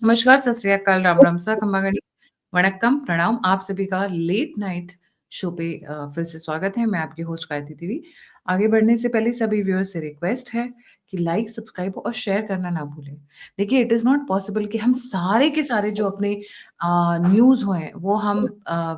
नमस्कार, सत श्री अकाल, राम राम सा, खम्बागणी, वणक्कम, प्रणाम। आप सभी का लेट नाइट शो पे फिर से स्वागत है। मैं आपकी होस्ट गायत्री देवी। आगे बढ़ने से पहले सभी व्यूअर्स से रिक्वेस्ट है कि लाइक, सब्सक्राइब और शेयर करना ना भूलें। देखिए, इट इज़ नॉट पॉसिबल कि हम सारे के सारे जो अपने न्यूज़ हैं, वो हम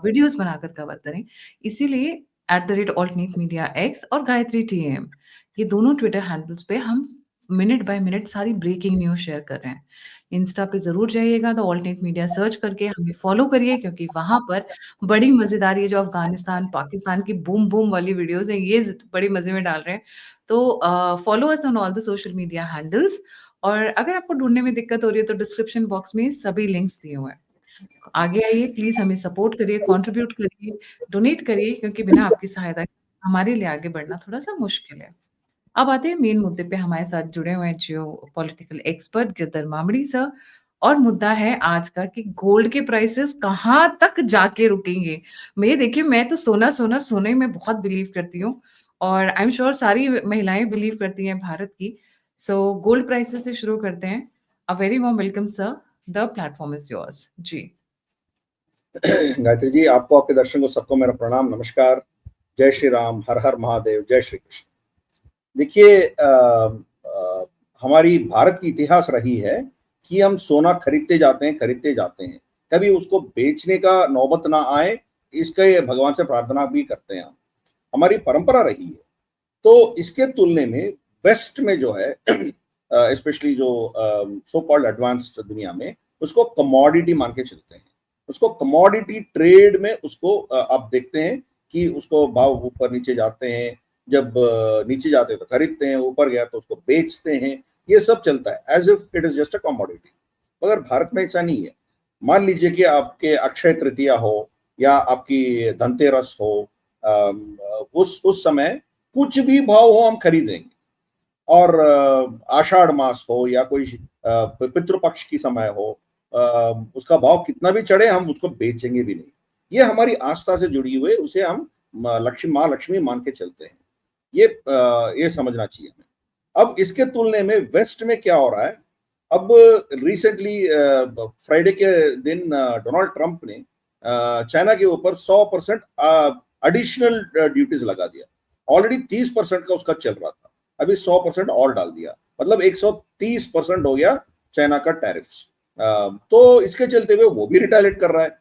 वीडियोज़ बनाकर कवर करें। इसीलिए @altnews मीडिया एक्स और गायत्री टीएम, ये दोनों ट्विटर हैंडल्स पे हम मिनट बाय मिनट सारी ब्रेकिंग न्यूज़ शेयर कर रहे हैं। इंस्टा पे ज़रूर जाइएगा, द ऑल्टरनेट मीडिया सर्च करके हमें फ़ॉलो करिए, क्योंकि वहाँ पर बड़ी मज़ेदार ये जो अफ़गानिस्तान, पाकिस्तान की बूम-बूम वाली वीडियोज़ हैं, ये ज़ बड़े मज़े में डाल रहे हैं। तो follow us on all the social media handles. और अगर आपको ढूँढने में दिक्कत हो रही है, तो डिस्क्रिप्शन बॉक्स में सभी लिंक्स दिए हुए हैं। आगे आइए, प्लीज़ हमें सपोर्ट करिए, कंट्रीब्यूट करिए, डोनेट करिए, क्योंकि बिना आपकी सहायता के हमारे लिए आगे बढ़ना थोड़ा-सा मुश्किल है। अब आते हैं मेन मुद्दे पे। हमारे साथ जुड़े हुए हैं geopolitical expert Girdhar Mamdi sir. और मुद्दा है आज का कि गोल्ड के प्राइसेस कहाँ तक जाके रुकेंगे। मैं देखिए, मैं तो सोने में बहुत बिलीव करती हूँ, और आई एम श्योर सारी महिलाएं बिलीव करती हैं भारत की। सो गोल्ड प्राइसेस से शुरू करते हैं। A very warm welcome sir, the platform is yours जी। गायत्री जी, आपको, आपके दर्शकों सबको मेरा प्रणाम, नमस्कार। जय श्री राम, हर हर महादेव, जय श्री कृष्ण। देखिए, हमारी भारत की इतिहास रही है कि हम सोना खरीदते जाते हैं, कभी उसको बेचने का नौबत ना आए, इसके भगवान से प्रार्थना भी करते हैं। हमारी परंपरा रही है। तो इसके तुलने में वेस्ट में जो है, स्पेशली जो सो कॉल्ड एडवांस्ड दुनिया में, उसको कमोडिटी मान के चलते हैं। उसको कमोडिटी ट्रेड में उसको आप देखते हैं कि उसको भाव ऊपर नीचे जाते हैं। जब नीचे जाते हैं तो खरीदते हैं, ऊपर गया तो उसको बेचते हैं। ये सब चलता है as if it is just a commodity. मगर भारत में ऐसा नहीं है। मान लीजिए कि आपके अक्षय तृतीया हो या आपकी धनतेरस हो, उस समय कुछ भी भाव हो हम खरीदेंगे। और आषाढ़ मास हो या कोई पितृपक्ष की समय हो, उसका भाव कितना भी चढ़े हम उसको बेचेंगे भी नहीं। ये हमारी आस्था से जुड़ी हुई, उसे हम माँ लक्ष्मी मान के चलते हैं। ये समझना चाहिए हमें। अब इसके तुलने में वेस्ट में क्या हो रहा है। अब रिसेंटली फ्राइडे के दिन डोनाल्ड ट्रंप ने चाइना के ऊपर 100% एडिशनल ड्यूटीज लगा दिया। ऑलरेडी 30% का उसका चल रहा था, अभी 100% और डाल दिया, मतलब 130% हो गया चाइना का टैरिफ्स। तो इसके चलते हुए वो भी रिटालिएट कर रहा है।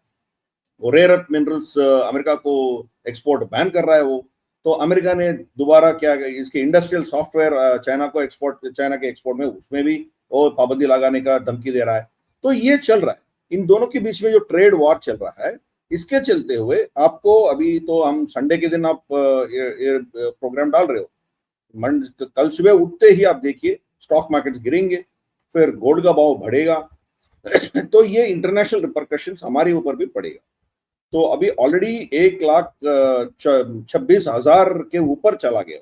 वो रेयर अर्थ मिनरल्स अमेरिका को एक्सपोर्ट बैन कर रहा है वो। तो अमेरिका ने दोबारा क्या, इसके इंडस्ट्रियल सॉफ्टवेयर चाइना के एक्सपोर्ट में, उसमें भी वो पाबंदी लगाने का धमकी दे रहा है। तो ये चल रहा है, इन दोनों के बीच में जो ट्रेड वॉर चल रहा है, इसके चलते हुए आपको, अभी तो हम संडे के दिन आप ये प्रोग्राम डाल रहे हो, कल सुबह उठते ही आप देखिए स्टॉक मार्केट्स गिरेंगे, फिर गोल्ड का भाव बढ़ेगा। तो ये इंटरनेशनल रिपरकशंस हमारे ऊपर भी पड़ेगा। तो अभी ऑलरेडी 1,26,000 के ऊपर चला गया।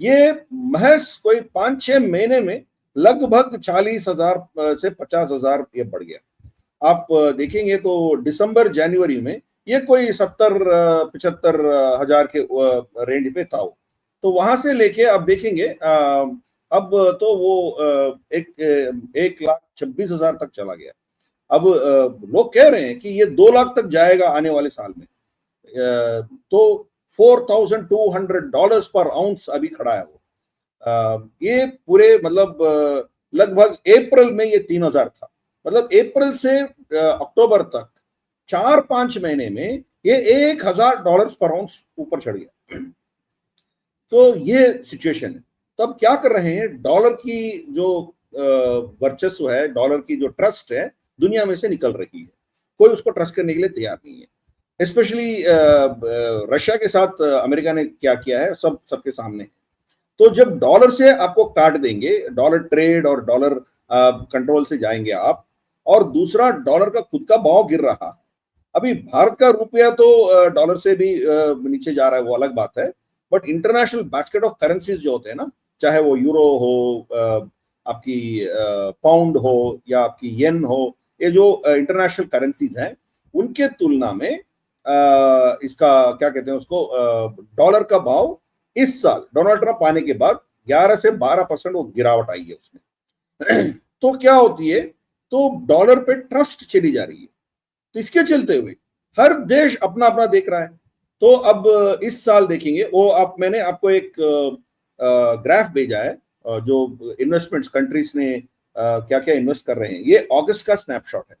ये महज कोई 5-6 महीने में लगभग 40,000 से 50,000 ये बढ़ गया। आप देखेंगे तो दिसंबर जनवरी में ये कोई 70-75,000 के रेंज पे था। तो वहां से लेके अब देखेंगे, अब तो वो 1,26,000 तक चला गया। अब लोग कह रहे हैं कि ये 2 लाख तक जाएगा आने वाले साल में। तो $4,200 पर आउंस अभी खड़ा है वो। ये पूरे मतलब लगभग अप्रैल में ये 3,000 था, मतलब अप्रैल से अक्टूबर तक 4-5 महीने में ये $1,000 पर आउंस ऊपर चढ़ गया। तो ये सिचुएशन है। तो अब क्या कर रहे हैं, डॉलर की जो वर्चस्व है, डॉलर की जो ट्रस्ट है, दुनिया में से निकल रही है। कोई उसको ट्रस्ट करने के लिए तैयार नहीं है। स्पेशली रशिया के साथ अमेरिका ने क्या किया है, सबके सामने है। तो जब डॉलर से आपको काट देंगे, डॉलर ट्रेड और डॉलर कंट्रोल से जाएंगे आप, और दूसरा डॉलर का खुद का भाव गिर रहा है। अभी भारत का रुपया तो डॉलर से भी नीचे जा रहा है, वो अलग बात है। But international basket of currencies जो होते हैं ना, चाहे वो यूरो हो, आपकी पाउंड हो या आपकी येन हो, ये जो इंटरनेशनल करेंसीज हैं, उनके तुलना में इसका क्या कहते हैं उसको, डॉलर का भाव इस साल डोनाल्ड ट्रंप आने के बाद 11 से 12% वो गिरावट आई है उसमें। तो क्या होती है तो डॉलर पे ट्रस्ट चली जा रही है। तो इसके चलते हुए हर देश अपना अपना देख रहा है। तो अब इस साल देखेंगे, वो आप, मैंने आपको एक ग्राफ भेजा है जो इन्वेस्टमेंट्स कंट्रीज ने क्या क्या इन्वेस्ट कर रहे हैं। ये अगस्त का स्नैपशॉट है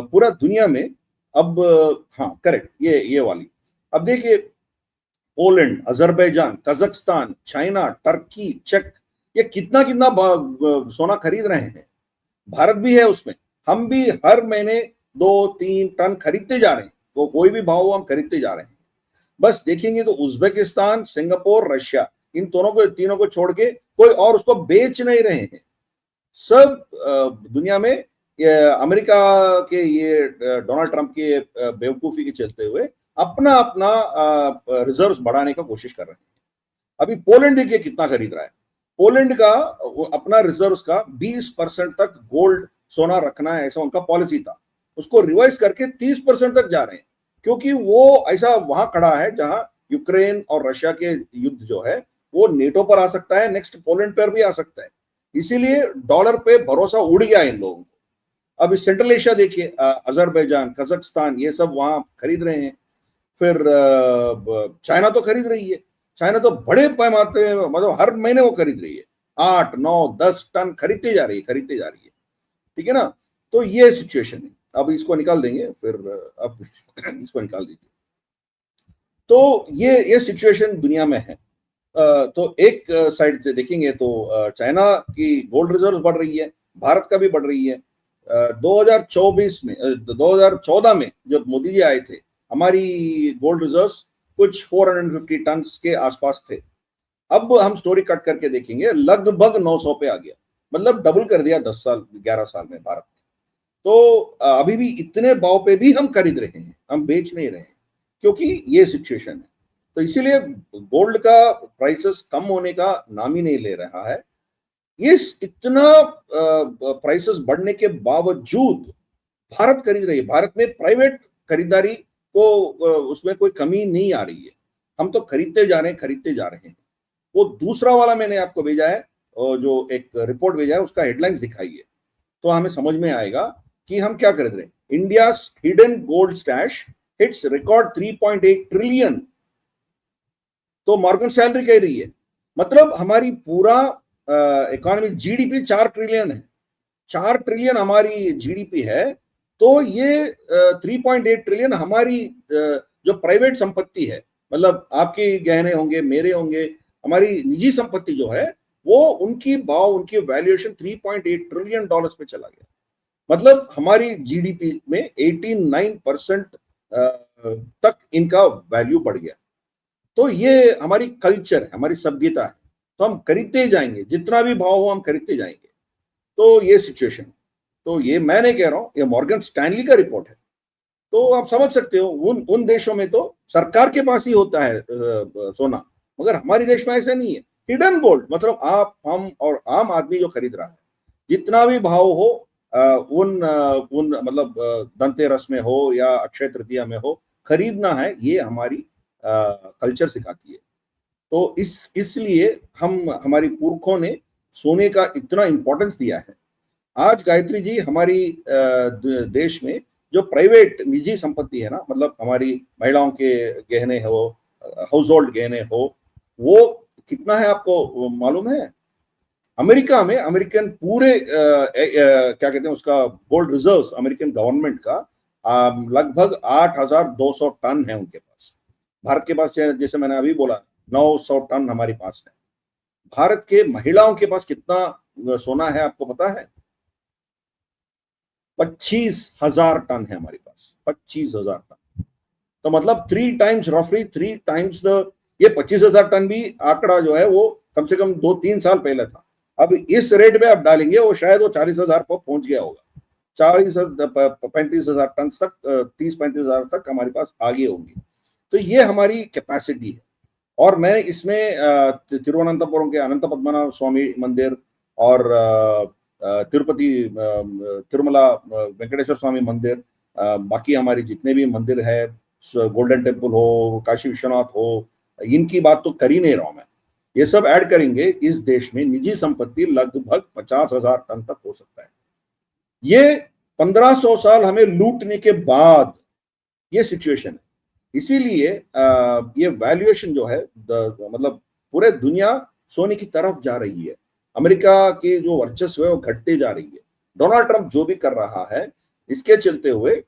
पूरा दुनिया में। अब हाँ करेक्ट, ये वाली। अब देखिए, Poland, Azerbaijan, Kazakhstan, China, Turkey, चेक, ये कितना कितना सोना खरीद रहे हैं। भारत भी है उसमें। हम भी हर महीने 2-3 टन खरीदते जा रहे हैं। तो कोई भी भाव हम खरीदते जा रहे हैं। बस देखेंगे तो उज्बेकिस्तान, सिंगापुर, रशिया, इन दोनों को, तीनों को छोड़ के कोई और उसको बेच नहीं रहे हैं। सब दुनिया में अमेरिका के ये डोनाल्ड ट्रंप के बेवकूफी के चलते हुए अपना अपना रिजर्व्स बढ़ाने का कोशिश कर रहे हैं। अभी पोलैंड देखिए कितना खरीद रहा है। पोलैंड का अपना रिजर्व्स का 20% तक गोल्ड सोना रखना है, ऐसा उनका पॉलिसी था। उसको रिवाइज करके 30% तक जा रहे हैं, क्योंकि वो ऐसा वहां खड़ा है जहां यूक्रेन और रशिया के युद्ध जो है वो नेटो पर आ सकता है, नेक्स्ट पोलैंड पर भी आ सकता है। इसीलिए डॉलर पे भरोसा उड़ गया इन लोगों को। अब सेंट्रल एशिया देखिए, अजरबैजान, कजाकिस्तान, ये सब वहां खरीद रहे हैं। फिर चाइना तो खरीद रही है। चाइना तो बड़े पैमाने, मतलब हर महीने वो खरीद रही है। 8-9-10 टन खरीदते जा रही है, खरीदते जा रही है। ठीक है ना। तो ये सिचुएशन है। अब इसको निकाल देंगे, फिर अब इसको निकाल दीजिए। तो ये सिचुएशन दुनिया में है। तो एक साइड से देखेंगे तो चाइना की गोल्ड रिजर्व बढ़ रही है, भारत का भी बढ़ रही है। 2024 में 2014 में जब मोदी जी आए थे, हमारी गोल्ड रिजर्व्स कुछ 450 टन के आसपास थे। अब हम स्टोरी कट करके देखेंगे, लगभग 900 पे आ गया। मतलब डबल कर दिया 10 साल 11 साल में भारत ने। तो अभी भी इतने भाव पे भी हम खरीद रहे हैं, हम बेच नहीं रहे हैं, क्योंकि ये सिचुएशन है। तो इसीलिए गोल्ड का प्राइसेस कम होने का नाम ही नहीं ले रहा है। इस इतना प्राइसेस बढ़ने के बावजूद भारत खरीद रही है। भारत में प्राइवेट खरीदारी को उसमें कोई कमी नहीं आ रही है। हम तो खरीदते जा रहे हैं, खरीदते जा रहे हैं। वो दूसरा वाला मैंने आपको भेजा है, जो एक रिपोर्ट भेजा है, उसका हेडलाइंस दिखाइए, तो हमें समझ में आएगा कि हम क्या खरीद रहे हैं। India hidden gold stash hits record 3.8 trillion. तो मॉर्गन सैलरी कह रही है, मतलब हमारी पूरा इकोनॉमी, जीडीपी 4 ट्रिलियन है। 4 ट्रिलियन हमारी जीडीपी है। तो ये 3.8 ट्रिलियन हमारी जो प्राइवेट संपत्ति है, मतलब आपके गहने होंगे, मेरे होंगे, हमारी निजी संपत्ति जो है, वो उनकी भाव, उनकी वैल्यूएशन 3.8 ट्रिलियन डॉलर्स पे चला गया। मतलब हमारी जीडीपी में 89% तक इनका वैल्यू बढ़ गया। तो ये हमारी कल्चर है, हमारी सभ्यता है। तो हम खरीदते जाएंगे, जितना भी भाव हो हम खरीदते जाएंगे। तो ये सिचुएशन। तो ये मैं नहीं कह रहा हूं, ये मॉर्गन स्टैनली का रिपोर्ट है। तो आप समझ सकते हो, उन देशों में तो सरकार के पास ही होता है सोना, मगर हमारे देश में ऐसा नहीं है। हिडन गोल्ड, मतलब आप, हम और आम आदमी जो खरीद रहा है, जितना भी भाव हो, उन मतलब धनतेरस में हो या अक्षय तृतीया में हो, खरीदना है, ये हमारी कल्चर सिखाती है। तो इसलिए हमारी पुरखों ने सोने का इतना इंपॉर्टेंस दिया है। आज गायत्री जी, हमारी देश में जो प्राइवेट निजी संपत्ति है ना, मतलब हमारी महिलाओं के गहने हो, हाउस होल्ड गहने हो, वो कितना है आपको मालूम है? अमेरिका में, अमेरिकन पूरे क्या कहते हैं उसका, गोल्ड रिजर्व्स अमेरिकन गवर्नमेंट का लगभग 8,200 टन है उनके पास। भारत के पास जैसे मैंने अभी बोला 900 टन हमारे पास है। भारत के महिलाओं के पास कितना सोना है आपको पता है? 25,000 टन है हमारे पास, 25,000 टन। तो मतलब 3 टाइम्स, रफली 3 टाइम्स ये 25,000 टन भी आंकड़ा जो है वो कम से कम 2-3 साल पहले था। अब इस रेट पे आप डालेंगे, वो शायद वो 40,000 पर पहुंच गया होगा। 35,000 टन तक, 30-35,000 तक हमारे पास आगे होंगे। तो ये हमारी कैपेसिटी है। और मैं इसमें तिरुवनंतपुरम के अनंत पद्मनाभ स्वामी मंदिर और तिरुपति तिरुमला वेंकटेश्वर स्वामी मंदिर, बाकी हमारे जितने भी मंदिर है, गोल्डन टेम्पल हो, काशी विश्वनाथ हो, इनकी बात तो कर ही नहीं रहा हूं मैं। ये सब ऐड करेंगे, इस देश में निजी संपत्ति लगभग 50,000 टन तक हो सकता है। ये 1500 साल हमें लूटने के बाद ये सिचुएशन है। इसीलिए ये वैल्यूएशन जो है मतलब पूरे दुनिया सोने की तरफ जा रही है। अमेरिका की जो वर्चस्व है वो घटते जा रही है। डोनाल्ड ट्रंप जो भी कर रहा है, इसके चलते हुए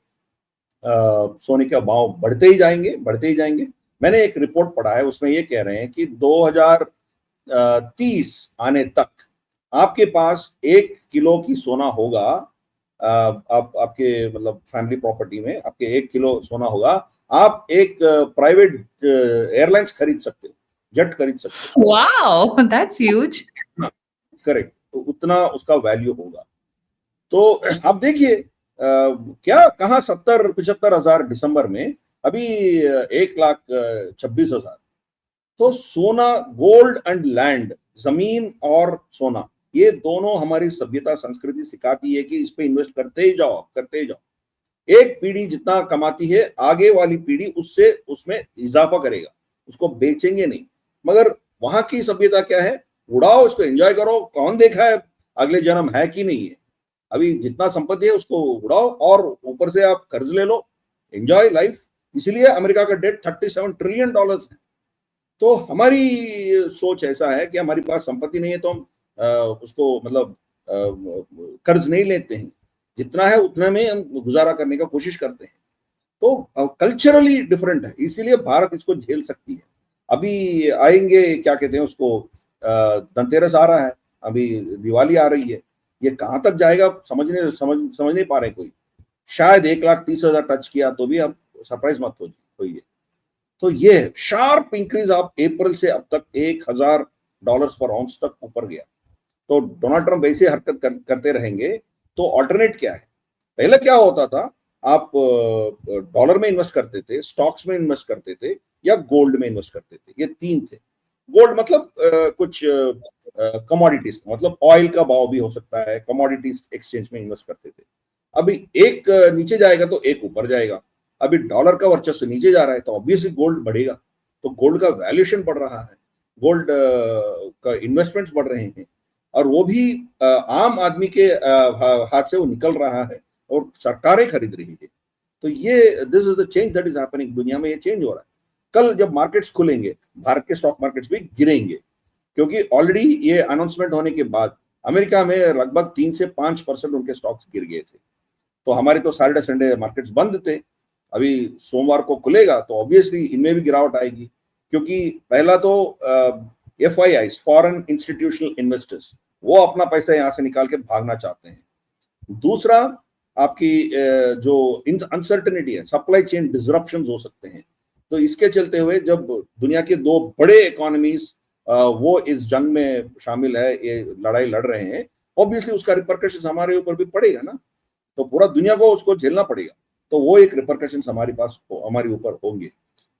सोने का भाव बढ़ते ही जाएंगे, बढ़ते ही जाएंगे। मैंने एक रिपोर्ट पढ़ा है, उसमें ये कह रहे हैं कि 2030 आने तक आपके पास 1 किलो की सोना होगा। आप आपके मतलब फैमिली प्रॉपर्टी में आपके 1 किलो सोना होगा। आप एक प्राइवेट एयरलाइंस खरीद सकते हो, जेट खरीद सकते हो। Wow, that's huge. करेक्ट, तो उतना उसका वैल्यू होगा। तो आप देखिए क्या कहाँ 70-75 हजार दिसंबर में, अभी 1,26,000। तो सोना, गोल्ड एंड लैंड, जमीन और सोना, ये दोनों हमारी सभ्यता संस्कृति सिखाती है कि इस पे इन्वेस्ट करते ही जाओ, करते ही जाओ। एक पीढ़ी जितना कमाती है, आगे वाली पीढ़ी उससे उसमें इजाफा करेगा, उसको बेचेंगे नहीं। मगर वहां की सभ्यता क्या है, उड़ाओ, इसको एंजॉय करो, कौन देखा है अगले जन्म है कि नहीं है। अभी जितना संपत्ति है उसको उड़ाओ और ऊपर से आप कर्ज ले लो, एंजॉय लाइफ। इसलिए अमेरिका का डेट $37 ट्रिलियन है। तो हमारी सोच ऐसा है कि हमारी पास संपत्ति नहीं है तो हम उसको मतलब कर्ज नहीं लेते हैं, जितना है उतना में हम गुजारा करने का कोशिश करते हैं। तो कल्चरली डिफरेंट है, इसीलिए भारत इसको झेल सकती है। अभी आएंगे, क्या कहते हैं उसको, धनतेरस आ रहा है, अभी दिवाली आ रही है। ये कहाँ तक जाएगा समझ नहीं पा रहे कोई। शायद 1,30,000 टच किया तो भी आप सरप्राइज मत होइए। तो ये शार्प इंक्रीज आप अप्रैल से अब तक $1,000 पर आउंस तक ऊपर गया। तो डोनाल्ड ट्रंप ऐसे हरकत करते रहेंगे तो ऑल्टरनेट क्या है? पहले क्या होता था, आप डॉलर में इन्वेस्ट करते थे, स्टॉक्स में इन्वेस्ट करते थे, या गोल्ड में इन्वेस्ट करते थे। ये तीन थे। गोल्ड मतलब कुछ कमोडिटीज, मतलब ऑयल का भाव भी हो सकता है, कमोडिटीज एक्सचेंज में इन्वेस्ट करते थे। अभी एक नीचे जाएगा तो एक ऊपर जाएगा। अभी डॉलर का वर्चस्व नीचे जा रहा है तो ऑब्वियसली गोल्ड बढ़ेगा, तो गोल्ड का वैल्यूएशन बढ़ रहा है, गोल्ड का इन्वेस्टमेंट्स बढ़ रहे हैं, और वो भी आम आदमी के हाथ से वो निकल रहा है और सरकारें खरीद रही है। तो ये this is the change that is happening. दुनिया में ये चेंज हो रहा है। कल जब मार्केट्स खुलेंगे, भारत के स्टॉक मार्केट्स भी गिरेंगे, क्योंकि ऑलरेडी ये अनाउंसमेंट होने के बाद अमेरिका में लगभग 3 से 5% उनके स्टॉक्स गिर गए थे। तो हमारे तो सैटरडे संडे मार्केट्स बंद थे। अभी सोमवार को खुलेगा तो ऑब्वियसली इनमें भी गिरावट आएगी, क्योंकि पहला तो FIIs, फॉरेन इंस्टीट्यूशनल इन्वेस्टर्स, वो अपना पैसा यहाँ से निकाल के भागना चाहते हैं। दूसरा, आपकी जो अनसर्टेनिटी है, सप्लाई चेन डिसरप्शन हो सकते हैं। तो इसके चलते हुए जब दुनिया के दो बड़े इकोनॉमीज वो इस जंग में शामिल है, ये लड़ाई लड़ रहे हैं, ऑब्वियसली उसका रिपरकशन हमारे ऊपर भी पड़ेगा ना। तो पूरा दुनिया को उसको झेलना पड़ेगा। तो वो एक रिपरकशन हमारे पास हमारे ऊपर होंगे।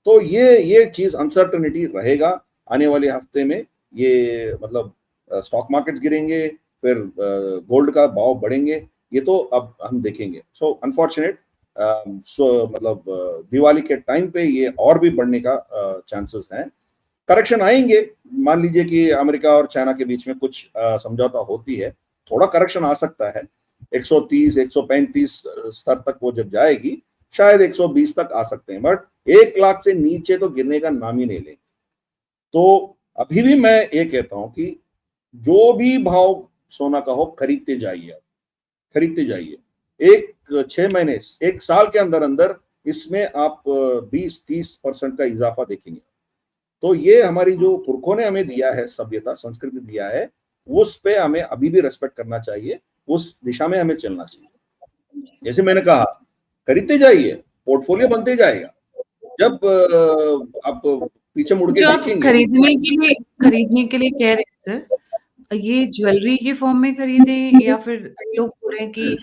तो ये चीज अनसर्टेनिटी रहेगा आने वाले हफ्ते में। ये मतलब स्टॉक मार्केट्स गिरेंगे, फिर गोल्ड का भाव बढ़ेंगे, ये तो अब हम देखेंगे। सो अनफॉर्चुनेट, मतलब दिवाली के टाइम पे ये और भी बढ़ने का चांसेस हैं। करेक्शन आएंगे, मान लीजिए कि अमेरिका और चाइना के बीच में कुछ समझौता होती है, थोड़ा करेक्शन आ सकता है। 130, 135 स्तर तक वो जब जाएगी, शायद 120 तक आ सकते हैं, बट 1 लाख से नीचे तो गिरने का नाम ही नहीं लेंगे। तो अभी भी मैं ये कहता हूं कि जो भी भाव सोना का हो, खरीदते जाइए, आप खरीदते जाइए। एक 6 महीने, 1 साल के अंदर अंदर इसमें आप 20-30% का इजाफा देखेंगे। तो ये हमारी जो पुरखों ने हमें दिया है, सभ्यता संस्कृति दिया है, उस पे हमें अभी भी रेस्पेक्ट करना चाहिए, उस दिशा में हमें चलना चाहिए। जैसे मैंने कहा, खरीदते जाइए, पोर्टफोलियो बनते जाएगा। जब आप पीछे मुड़ के जो आप देखेंगे, खरीदने के लिए कह रहे हैं सर, ये ज्वेलरी के फॉर्म में खरीदें, या फिर लोग बोल रहे हैं कि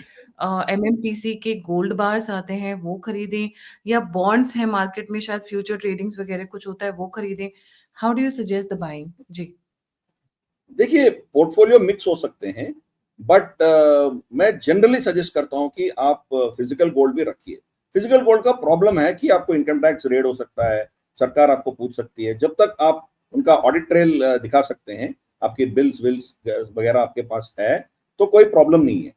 MMTC के गोल्ड बार्स आते हैं वो खरीदें, या बॉन्ड्स हैं मार्केट में, शायद फ्यूचर ट्रेडिंग्स वगैरह कुछ होता है वो खरीदें। How do you suggest the buying? जी। देखिए पोर्टफोलियो मिक्स हो सकते हैं, बट मैं जनरली सजेस्ट करता हूं कि आप फिजिकल गोल्ड भी रखिए। फिजिकल गोल्ड का प्रॉब्लम है कि आपको इनकम टैक्स रेड हो सकता है, सरकार आपको पूछ सकती है। जब तक आप उनका ऑडिट ट्रेल दिखा सकते हैं, आपके बिल्स विल्स वगैरह आपके पास है, तो कोई प्रॉब्लम नहीं है।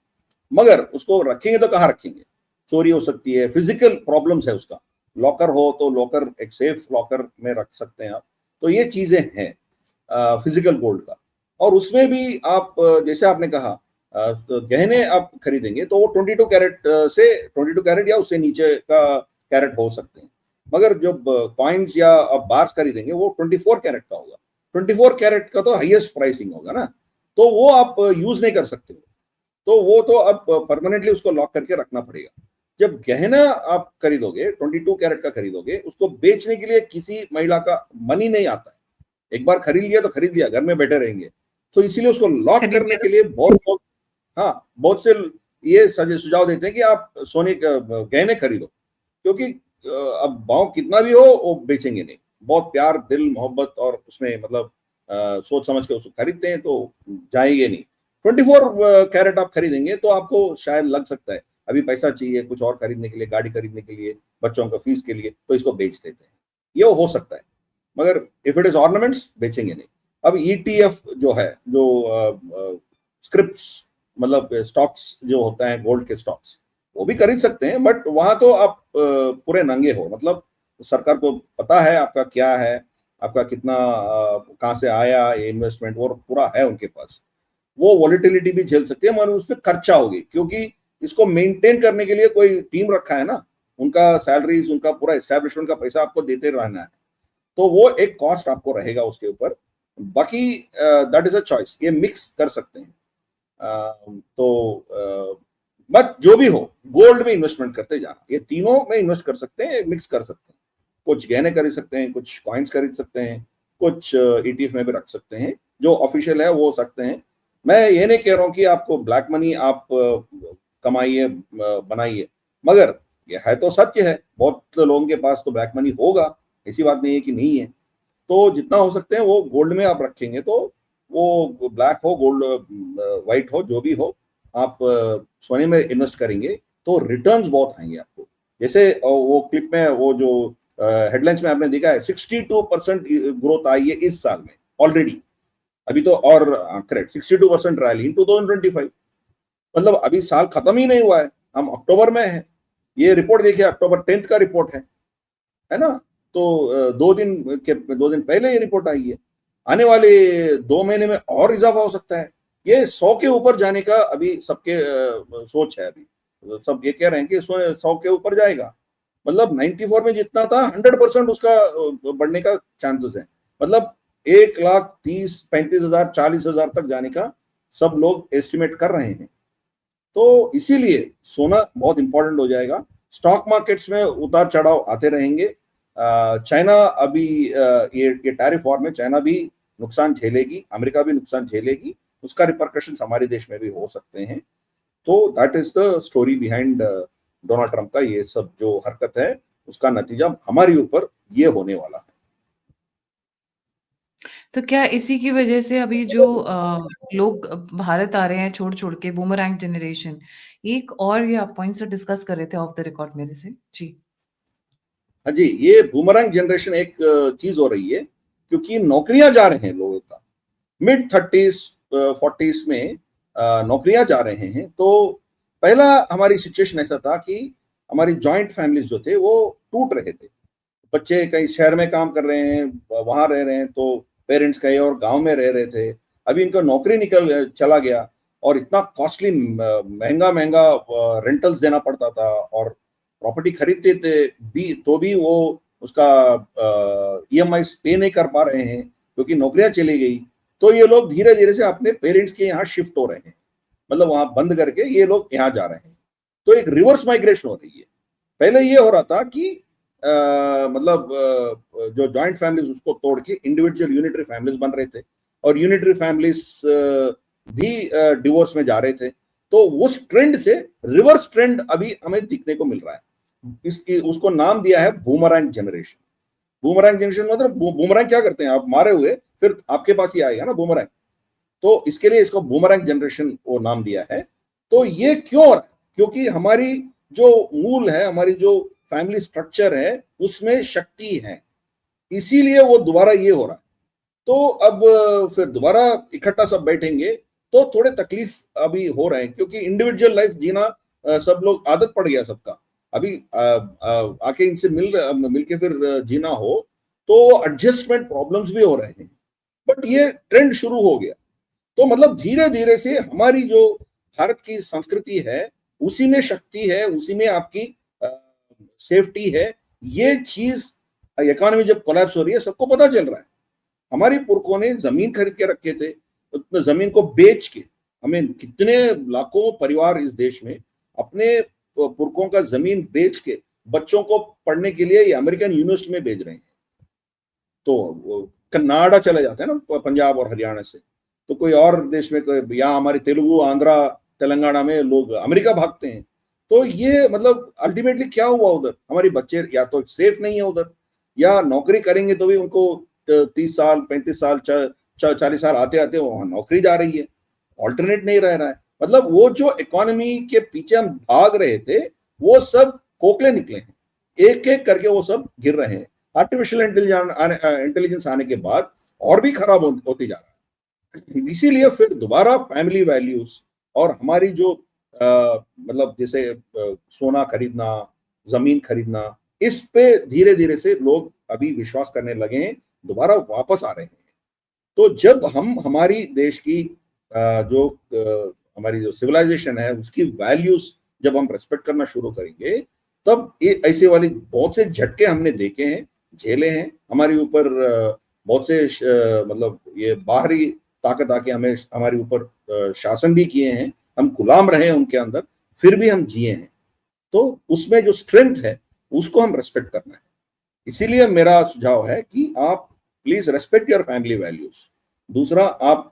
मगर उसको रखेंगे तो कहाँ रखेंगे? चोरी हो सकती है, फिजिकल प्रॉब्लम्स है उसका। लॉकर हो तो लॉकर, एक सेफ लॉकर में रख सकते हैं आप। तो ये चीजें हैं फिजिकल गोल्ड का। और उसमें भी आप जैसे आपने कहा तो गहने आप खरीदेंगे तो वो 22 कैरेट से 22 कैरेट या उससे नीचे का कैरेट हो सकते हैं। मगर जब कॉइन्स या आप बार्स खरीदेंगे वो 24 कैरेट का होगा। 24 कैरेट का तो हाईएस्ट प्राइसिंग होगा ना, तो वो आप यूज नहीं कर सकते हो। तो वो तो अब परमानेंटली उसको लॉक करके रखना पड़ेगा। जब गहना आप खरीदोगे 22 कैरेट का खरीदोगे, उसको बेचने के लिए किसी महिला का मन ही नहीं आता है। एक बार खरीद लिया तो खरीद लिया, घर में बैठे रहेंगे। तो इसीलिए उसको लॉक खरीद करने लिया के लिए बहुत लोग, हाँ, बहुत से ये सुझाव देते हैं कि आप सोने का गहने खरीदो, क्योंकि अब भाव कितना भी हो वो बेचेंगे नहीं। बहुत प्यार, दिल, मोहब्बत और उसमें मतलब सोच समझ के उसको खरीदते हैं, तो जाएंगे नहीं। 24 कैरेट आप खरीदेंगे तो आपको शायद लग सकता है अभी पैसा चाहिए कुछ और खरीदने के लिए, गाड़ी खरीदने के लिए, बच्चों का फीस के लिए, तो इसको बेच देते हैं। ये हो सकता है, मगर इफ इट इज ऑर्नामेंट्स बेचेंगे नहीं। अब ईटीएफ जो है, जो स्क्रिप्ट्स मतलब स्टॉक्स जो होता है गोल्ड के स्टॉक्स, वो भी खरीद सकते हैं, बट वहां तो आप पूरे नंगे हो, मतलब सरकार को पता है आपका क्या है, आपका कितना कहाँ से आया ये इन्वेस्टमेंट, और पूरा है उनके पास। वो वॉलिटिलिटी भी झेल सकती है, मगर उसमें खर्चा होगी, क्योंकि इसको मेंटेन करने के लिए कोई टीम रखा है ना, उनका सैलरीज, उनका पूरा एस्टेब्लिशमेंट का पैसा आपको देते रहना है। तो वो एक कॉस्ट आपको रहेगा उसके ऊपर। बाकी दैट इज अ चॉइस, ये मिक्स कर सकते हैं। तो बट जो भी हो, गोल्ड में इन्वेस्टमेंट करते जाना, ये तीनों में इन्वेस्ट कर सकते हैं, मिक्स कर सकते हैं। कुछ गहने खरीद सकते हैं, कुछ कॉइन्स खरीद सकते हैं, कुछ ईटीएफ में भी रख सकते हैं, जो ऑफिशियल है वो हो सकते हैं। मैं ये नहीं कह रहा हूँ कि आपको ब्लैक मनी आप कमाइए, बनाइए, मगर ये है तो सत्य है, बहुत लोगों के पास तो ब्लैक मनी होगा, ऐसी बात नहीं है कि नहीं है। तो जितना हो सकते हैं वो गोल्ड में आप रखेंगे, तो वो ब्लैक हो, गोल्ड, व्हाइट हो, जो भी हो, आप सोने में इन्वेस्ट करेंगे तो रिटर्न्स बहुत आएंगे आपको। जैसे वो क्लिप में वो जो हेडलाइंस में आपने देखा है 62% ग्रोथ आई है इस साल में ऑलरेडी। अभी तो और करेक्ट 62% रैली इन 2025। मतलब अभी साल खत्म ही नहीं हुआ है, हम अक्टूबर में है। ये रिपोर्ट देखिए, अक्टूबर 10 का रिपोर्ट है ना। तो 2 दिन पहले ये रिपोर्ट आई है। आने वाले 2 महीने में और इजाफा हो सकता है। ये 100 के ऊपर जाने का अभी सबके सोच है। अभी सब ये कह रहे हैं कि 100 के ऊपर जाएगा। मतलब 94 में जितना था 100% उसका बढ़ने का चांसेस है। मतलब 1,30,35,000 40,000 तक जाने का सब लोग एस्टिमेट कर रहे हैं। तो इसीलिए सोना बहुत इंपॉर्टेंट हो जाएगा। स्टॉक मार्केट्स में उतार चढ़ाव आते रहेंगे। चाइना अभी ये टैरिफ वॉर में चाइना भी नुकसान झेलेगी, अमेरिका भी नुकसान झेलेगी, उसका रिपरकशंस हमारे देश में भी हो सकते हैं। तो that is the story behind Donald Trump का ये सब जो हरकत है, उसका नतीजा हमारे ऊपर ये होने वाला है। तो क्या इसी की वजह से अभी जो लोग भारत आ रहे हैं छोड़-छोड़ के, बूमरैंग जनरेशन, एक और ये आप पॉइंट से डिस्कस कर रहे थे ऑफ द रिकॉर्ड मेरे से? जी। हाँ जी, ये बूमरैंग जनरेशन एक चीज हो रही है, क्योंकि नौकरियां जा रहे हैं लोगों का, मिड 30s 40s में नौकरियां जा रहे हैं। तो पहला हमारी सिचुएशन ऐसा था कि हमारी जॉइंट फैमिलीज जो थे वो टूट रहे थे। बच्चे कहीं शहर में काम कर रहे हैं, वहां रह रहे हैं, तो पेरेंट्स कहीं और गांव में रह रहे थे। अभी इनका नौकरी निकल चला गया, और इतना कॉस्टली महंगा महंगा रेंटल्स देना पड़ता था, और प्रॉपर्टी खरीदते थे भी तो भी वो उसका ईएमआई पे नहीं कर पा रहे हैं, क्योंकि नौकरियां चली गई। तो ये लोग धीरे धीरे से अपने पेरेंट्स के यहाँ शिफ्ट हो रहे हैं, मतलब वहां बंद करके ये लोग यहाँ जा रहे हैं। तो एक रिवर्स माइग्रेशन हो रही है। पहले ये हो रहा था कि मतलब जो जॉइंट फैमिलीज उसको तोड़ के इंडिविजुअल यूनिटरी फैमिलीज बन रहे थे, और यूनिटरी फैमिलीज भी डिवोर्स में जा रहे थे। तो उस ट्रेंड से रिवर्स ट्रेंड अभी हमें दिखने को मिल रहा है। इसकी उसको नाम दिया है बूमरैंग जनरेशन। बूमरैंग जनरेशन मतलब बूमरैंग क्या करते हैं, आप मारे हुए फिर आपके पास ही आएगा ना बूमरैंग। तो इसके लिए इसको बूमरैंग जनरेशन वो नाम दिया है। तो ये क्यों हो रहा है? क्योंकि हमारी जो मूल है, हमारी जो फैमिली स्ट्रक्चर है, उसमें शक्ति है, इसीलिए वो दोबारा ये हो रहा है। तो अब फिर दोबारा इकट्ठा सब बैठेंगे, तो थोड़े तकलीफ अभी हो रहे हैं, क्योंकि इंडिविजुअल लाइफ जीना सब लोग आदत पड़ गया सबका। अभी आके इनसे मिलके फिर जीना हो तो एडजस्टमेंट प्रॉब्लम्स भी हो रहे हैं, बट ये ट्रेंड शुरू हो गया। तो मतलब धीरे धीरे से हमारी जो भारत की संस्कृति है उसी में शक्ति है, उसी में आपकी सेफ्टी है। ये चीज इकोनॉमी जब कोलैप्स हो रही है सबको पता चल रहा है। हमारी पुरखों ने जमीन खरीद के रखे थे, उतने जमीन को बेच के हमें कितने लाखों परिवार इस देश में अपने पुरखों का जमीन बेच के बच्चों को पढ़ने के लिए ये अमेरिकन यूनिवर्सिटी में भेज रहे हैं। तो कनाडा चले जाते हैं ना पंजाब और हरियाणा से, तो कोई और देश में या हमारी तेलुगु आंध्रा तेलंगाना में लोग अमेरिका भागते हैं। तो ये मतलब अल्टीमेटली क्या हुआ उधर, हमारे बच्चे या तो सेफ नहीं है उधर, या नौकरी करेंगे तो भी उनको 30 साल 35 साल 40 साल आते आते वहां नौकरी जा रही है, ऑल्टरनेट नहीं रह रहा है। मतलब वो जो इकोनॉमी के पीछे हम भाग रहे थे वो सब खोखले निकले हैं, एक एक करके वो सब गिर रहे हैं। आर्टिफिशियल इंटेलिजेंस आने के बाद और भी खराब होती जा रहा है। इसीलिए फिर दोबारा फैमिली वैल्यूज और हमारी जो मतलब जैसे सोना खरीदना, जमीन खरीदना, इस पे धीरे धीरे से लोग अभी विश्वास करने लगे हैं, दोबारा वापस आ रहे हैं। तो जब हम हमारी देश की जो हमारी जो सिविलाइजेशन है उसकी वैल्यूज जब हम रेस्पेक्ट करना शुरू करेंगे, तब ये ऐसे वाली बहुत से झटके हमने देखे हैं, झेले हैं। हमारे ऊपर बहुत से मतलब ये बाहरी ताकत आके हमें हमारे ऊपर शासन भी किए हैं, हम गुलाम रहे हैं उनके अंदर, फिर भी हम जिए हैं। तो उसमें जो स्ट्रेंथ है उसको हम रेस्पेक्ट करना है। इसीलिए मेरा सुझाव है कि आप please respect your family values. दूसरा, आप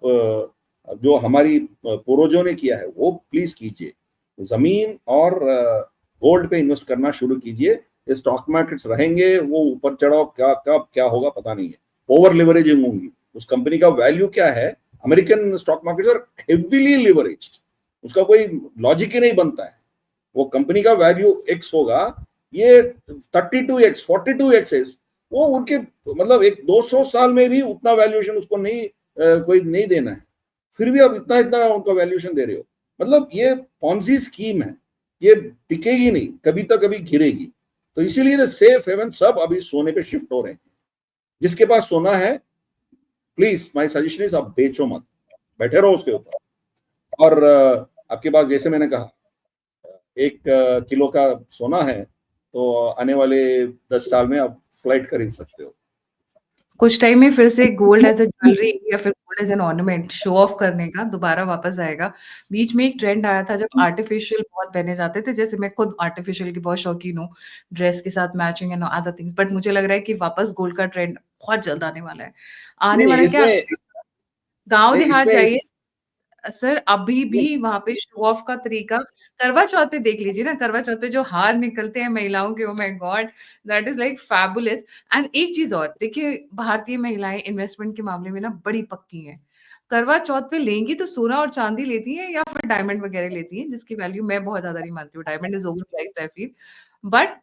जो हमारी पूर्वजों ने किया है वो प्लीज कीजिए, जमीन और गोल्ड पे इन्वेस्ट करना शुरू कीजिए। स्टॉक मार्केट्स रहेंगे, वो ऊपर चढ़ाव क्या कब क्या होगा पता नहीं है, ओवर लिवरेजिंग होंगी, उस कंपनी का वैल्यू क्या है, American stock market are heavily leveraged, उसका कोई लॉजिक ही नहीं बनता है। वो कंपनी का वैल्यू एक्स होगा, ये 32x 42x, वो उनके मतलब एक 200 साल में भी उतना वैल्यूएशन उसको नहीं कोई नहीं देना है, फिर भी अब इतना इतना उनका वैल्यूएशन दे रहे हो। मतलब ये पॉन्जी स्कीम है, ये टिकेगी नहीं, कभी तो कभी गिरेगी। तो इसीलिए सेफ हेवन सब अभी सोने पे शिफ्ट हो रहे हैं। जिसके पास सोना है प्लीज माय सजेशन इज आप बेचो मत, बैठे रहो उसके ऊपर। और आपके पास जैसे मैंने कहा 1 किलो का सोना है तो आने वाले 10 साल में आप फ्लाइट खरीद सकते हो। कुछ टाइम में फिर से गोल्ड एज अ ज्वेलरी या फिर gold as an ornament show off करने का दोबारा वापस आएगा। बीच में एक ट्रेंड आया था जब आर्टिफिशियल बहुत पहने जाते थे, जैसे मैं खुद आर्टिफिशियल की बहुत शौकीन हूँ, ड्रेस के साथ matching and other things, but मुझे लग रहा है कि वापस गोल्ड का ट्रेंड बहुत जल्द आने वाला है। नहीं आने नहीं वाला है क्या, इसमें गाँव नहीं देहात इसमें जाइए इस, सर, अभी नहीं, भी वहाँ पे शो ऑफ का तरीका, करवा चौथ पे देख लीजिए ना, करवा चौथ पे जो हार निकलते हैं महिलाओं के, oh my God, that is like fabulous. And एक चीज और देखिए, भारतीय महिलाएं इन्वेस्टमेंट के मामले में ना बड़ी पक्की हैं। करवा चौथ पे लेंगी तो सोना और चांदी लेती हैं या फिर डायमंड वगैरह लेती हैं, जिसकी वैल्यू मैं बहुत ज्यादा नहीं मानती हूँ, diamond is over priced I feel. But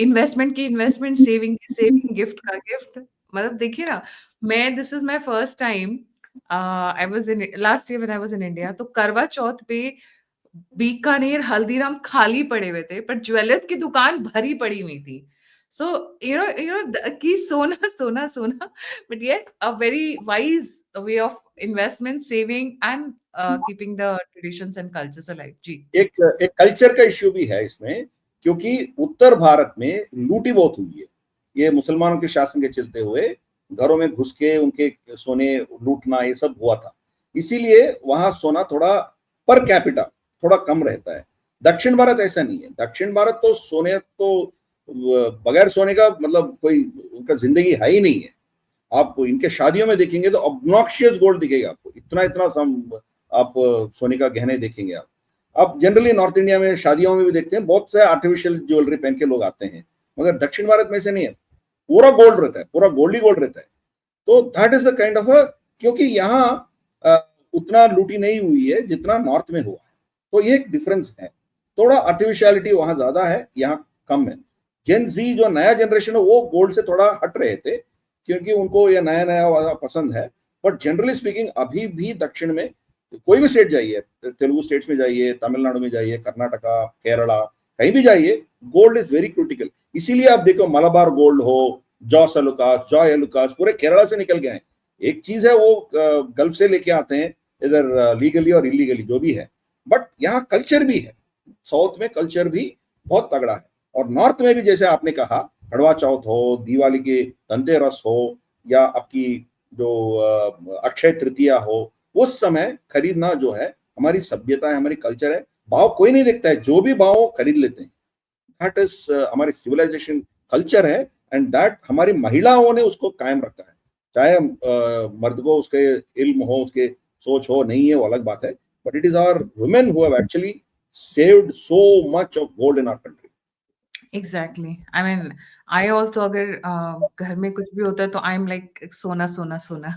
investment की इन्वेस्टमेंट, सेविंग की सेविंग, गिफ्ट का गिफ्ट, मतलब देखिए ना, मैं this is my first time, I was in last year when I was in India, तो करवा चौथ पे बीकानेर, हल्दीराम खाली पड़े हुए थे, पर ज्वेलर्स की दुकान भरी पड़ी हुई थी। सो यू नो कि सोना सोना सोना, but yes, a very wise way of investment, saving and keeping the traditions and cultures alive. जी। एक एक कल्चर का इश्यू भी है इसमें, क्योंकि उत्तर भारत में लूटी बहुत हुई है। ये मुसलमानों के शासन के चलते हुए घरों में घुस के उनके सोने लूटना ये सब हुआ था, इसीलिए वहां सोना थोड़ा पर कैपिटा थोड़ा कम रहता है। दक्षिण भारत ऐसा नहीं है, दक्षिण भारत तो सोने तो बगैर सोने का मतलब कोई उनका जिंदगी है ही नहीं है। आप इनके शादियों में देखेंगे तो ऑब्नॉक्शियस गोल्ड दिखेगा आपको, इतना इतना आप सोने का गहने देखेंगे आप जनरली नॉर्थ इंडिया में शादियों में भी देखते हैं, बहुत से आर्टिफिशियल ज्वेलरी पहन के लोग आते हैं, मगर दक्षिण भारत में ऐसे नहीं है, पूरा गोल्ड रहता है, पूरा गोल्ड ही गोल्ड रहता है। तो that is a kind of क्योंकि यहाँ उतना लूटी नहीं हुई है जितना नॉर्थ में हुआ है, तो ये एक डिफरेंस है। थोड़ा आर्टिफिशियलिटी वहां ज्यादा है, यहाँ कम है। जेन जी जो नया जनरेशन है वो गोल्ड से थोड़ा हट रहे थे, क्योंकि उनको ये नया नया वाला पसंद है। बट जनरली स्पीकिंग अभी भी दक्षिण में कोई भी स्टेट जाइए, तेलुगु स्टेट्स में जाइए, तमिलनाडु में जाइए, कर्नाटका, केरला, कहीं भी जाइए, गोल्ड इज वेरी क्रिटिकल। इसीलिए आप देखो मलाबार गोल्ड हो, जॉय एलुकास पूरे केरला से निकल गए हैं। एक चीज है वो गल्फ से लेके आते हैं इधर लीगली और इलीगली जो भी है, बट यहाँ कल्चर भी है, साउथ में कल्चर भी बहुत तगड़ा है। और नॉर्थ में भी जैसे आपने कहा, करवा चौथ हो, दिवाली के धनतेरस हो, या आपकी जो अक्षय तृतीया हो, उस समय खरीदना जो है हमारी सभ्यता है, हमारी कल्चर है। भाव कोई नहीं देखता है, जो भी भाव खरीद लेते हैं। दैट इज हमारी सिविलाइजेशन कल्चर है, एंड दैट हमारी महिलाओं ने उसको कायम रखा है। चाहे मर्द को उसके इल्म हो, उसके सोच हो नहीं है, वो अलग बात है, but it is our women who have actually saved so much of gold in our country. Exactly, I mean I also अगर घर में कुछ भी होता है तो आई एम लाइक सोना सोना सोना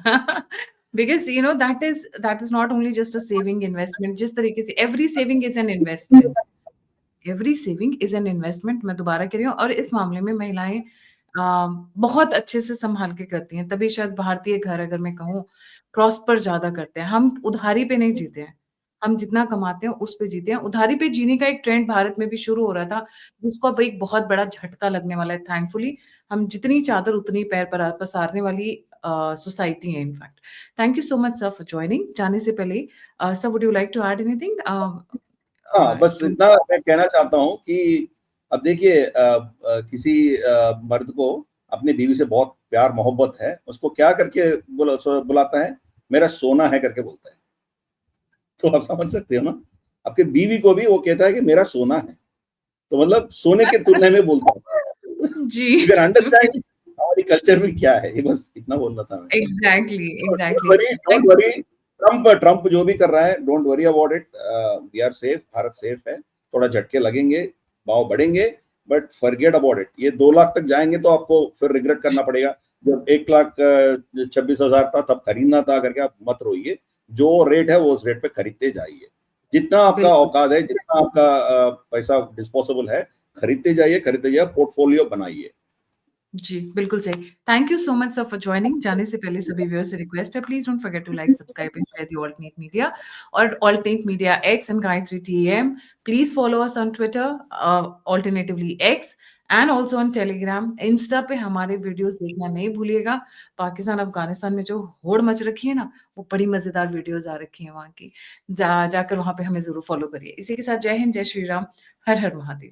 because you know that is not only just a saving investment. जिस तरीके से every saving is an investment, every saving is an investment, मैं दोबारा कह रही हूँ। और इस मामले में महिलाएं बहुत अच्छे से संभाल के करती हैं, तभी शायद भारतीय घर, अगर मैं कहूँ, प्रॉस्पर ज्यादा करते हैं। हम उधारी पे नहीं जीते हैं, हम जितना कमाते हैं उस पे जीते हैं। उधारी पे जीने का एक ट्रेंड भारत में भी शुरू हो रहा था, जिसको अब एक बहुत बड़ा झटका लगने वाला है। थैंकफुली हम जितनी चादर उतनी पैर पर पसारने वाली सोसाइटी है in fact. Thank you so much sir for joining. जाने से पहले sir, would you like to add anything हाँ, बस टू? इतना मैं कहना चाहता हूँ कि अब देखिए किसी मर्द को अपनी बीवी से बहुत प्यार मोहब्बत है, उसको क्या करके बुलाता है, मेरा सोना है करके बोलता है। तो आप समझ सकते हो ना, आपके बीवी को भी वो कहता है कि मेरा सोना है, तो मतलब सोने के तुलने में बोलता है। जी। यू कैन अंडरस्टैंड हमारी कल्चर में क्या है। ये बस इतना बोलना था मैं। Exactly, don't exactly. Worry, don't worry. Trump जो भी कर रहा है, don't worry about it. We are safe, Bharat safe है। थोड़ा झटके लगेंगे, भाव बढ़ेंगे, बट फॉरगेट अबाउट इट। ये 2 लाख तक जाएंगे तो आपको फिर रिग्रेट करना पड़ेगा। जब 1,26,000 था तब खरीदना था करके आप मत रोइए। जो रेट है वो उस रेट पे खरीदते जाइए। जितना आपका बिल्कुल औकात है, जितना आपका पैसा डिस्पोजेबल है, खरीदते जाइए, पोर्टफोलियो बनाइए। जी, बिल्कुल सही। Thank you so much sir for joining. जाने से पहले सभी व्यूअर्स से रिक्वेस्ट है, please don't forget to like, subscribe and share the alternate media और alternate media X and Gayatri TM. Please follow us on Twitter, alternatively X, and also on Telegram. Insta पे हमारे videos देखना नहीं भूलिएगा। पाकिस्तान, अफ़गानिस्तान में जो होड़ मच रखी है ना, वो बड़ी मज़ेदार वीडियोज़ आ रखी हैं वहाँ की। जाकर वहाँ पे हमें ज़रूर फॉलो करिए। इसी के साथ जय हिंद, जय श्री राम, हर हर महादेव।